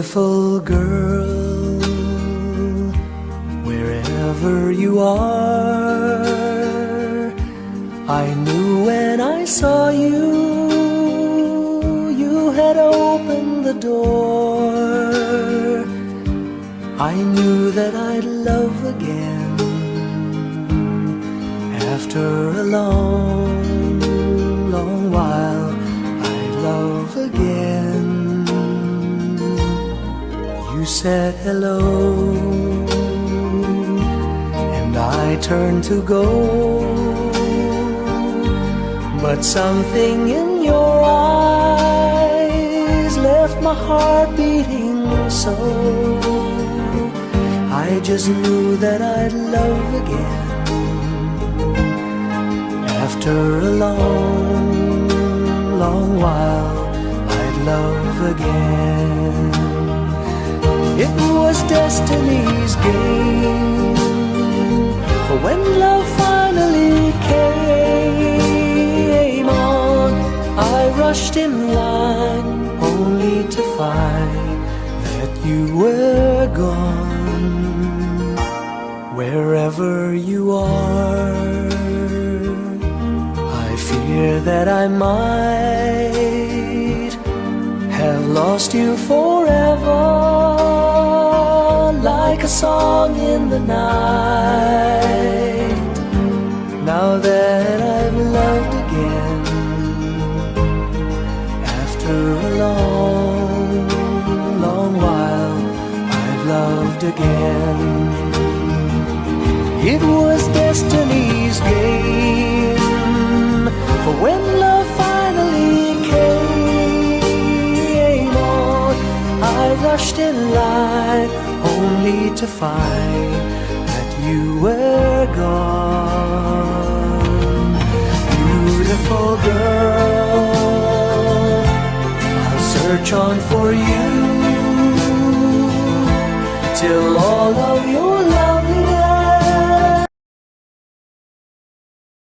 Beautiful girl, wherever you are, I knew when I saw you, you had opened the door. I knew that I'd love again after a long, long while. I'd love again. You said hello, and I turned to go, but something in your eyes left my heart beating so. I just knew that I'd love again after a long, long while. I'd love again. It was destiny's game, for when love finally came on, I rushed in line only to find that you were gone. Wherever you are, I fear that I might have lost you forever, like a song in the night. Now that I've loved again, after a long, long while, I've loved again. It was destiny's game, for when love finally came on, I rushed in line only to find that you were gone. Beautiful girl, I'll search on for you till all of your life